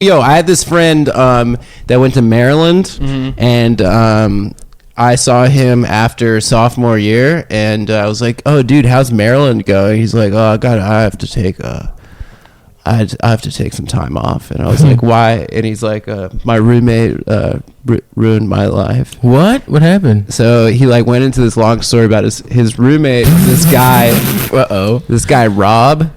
Yo, I had this friend that went to Maryland, and I saw him after sophomore year, and I was like, "Oh, dude, how's Maryland going?" He's like, "Oh, I have to take I have to take some time off." And I was like, "Why?" And he's like, "My roommate ruined my life." What happened? So he like went into this long story about his roommate, this guy Rob,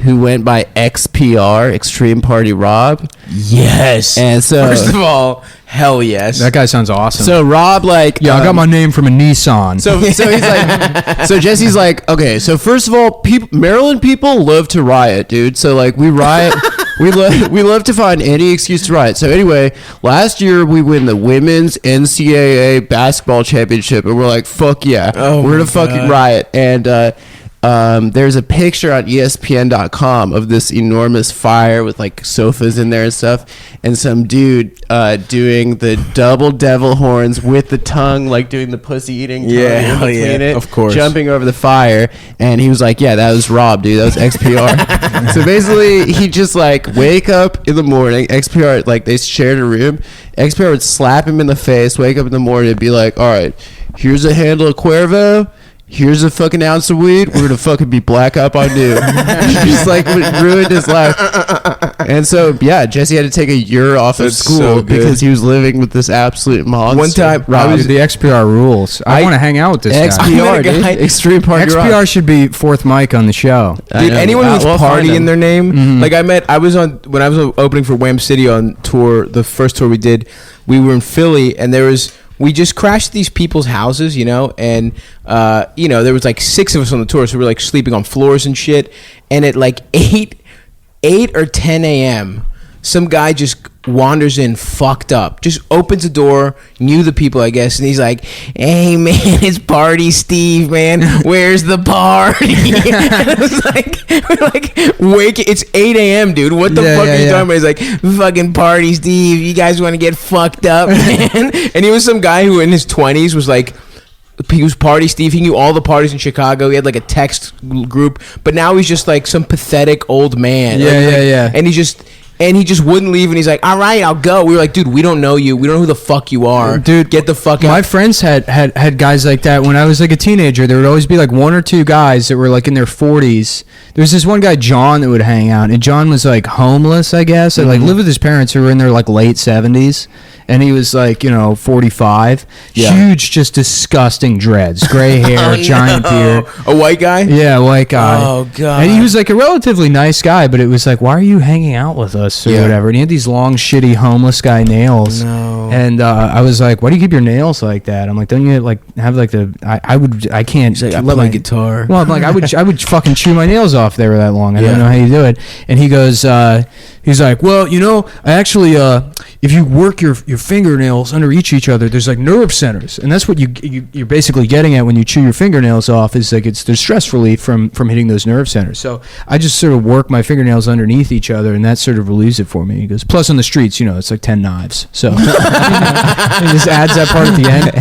who went by XPR, Extreme Party Rob. Yes. And so first of all, hell yes. That guy sounds awesome. So Rob like, I got my name from a Nissan. So he's like, so Jesse's like, okay, so first of all, Maryland people love to riot, dude. So like we riot. We love to find any excuse to riot. So anyway, last year we win the women's NCAA basketball championship, and we're like, fuck yeah, we're gonna fucking riot. And there's a picture on ESPN.com of this enormous fire with like sofas in there and stuff, and some dude doing the double devil horns with the tongue, like doing the pussy eating tongue it, of course, jumping over the fire. And he was like, yeah, that was Rob, dude, that was XPR. So basically he just like wake up in the morning, XPR, like they shared a room, XPR would slap him in the face, wake up in the morning and be like, all right, here's a handle of Cuervo, here's a fucking ounce of weed, we're gonna fucking be black up on you. Just like ruined his life. And so yeah, Jesse had to take a year off of school because he was living with this absolute monster. One time I was the XPR rules. I want to hang out with this XPR, guy. Dude. Extreme Party XPR Rock. Should be fourth mic on the show. Dude, anyone with party in their name, like I was when I was opening for Wham City on tour, the first tour we did, we were in Philly, and we just crashed these people's houses, and there was like 6 of us on the tour, so we were like sleeping on floors and shit. And at like 8 or 10 a.m., some guy just wanders in fucked up, just opens the door, knew the people, I guess, and he's like, hey man, it's Party Steve, man, where's the party? And it was like, we're like, it's 8 a.m., dude, what the fuck are you talking about? He's like, fucking Party Steve, you guys want to get fucked up, man? And he was some guy who in his 20s was like, he was Party Steve. He knew all the parties in Chicago. He had like a text group, but now he's just like some pathetic old man. And he just wouldn't leave, and he's like, all right, I'll go. We were like, dude, we don't know you. We don't know who the fuck you are. Dude, get the fuck out. My friends had guys like that when I was like a teenager. There would always be like 1 or 2 guys that were like in their 40s. There was this one guy, John, that would hang out, and John was like homeless, I guess. And like lived with his parents who were in their like late 70s. And he was like, 45. Yeah. Huge, just disgusting dreads. Gray hair, giant beard. A white guy? Yeah, white guy. Oh, God. And he was like a relatively nice guy, but it was like, why are you hanging out with us or whatever? And he had these long, shitty homeless guy nails. No. And I was like, why do you keep your nails like that? I'm like, don't you like have like the... I can't... He's like, I play guitar. Well, I'm like, I would fucking chew my nails off if they were that long. I don't know how you do it. And he goes... He's like, well, I actually, if you work your fingernails under each other, there's like nerve centers, and that's what you're basically getting at when you chew your fingernails off. Is like there's stress relief from hitting those nerve centers. So I just sort of work my fingernails underneath each other, and that sort of relieves it for me. He goes, plus on the streets, it's like 10 knives, so it just adds that part at the end.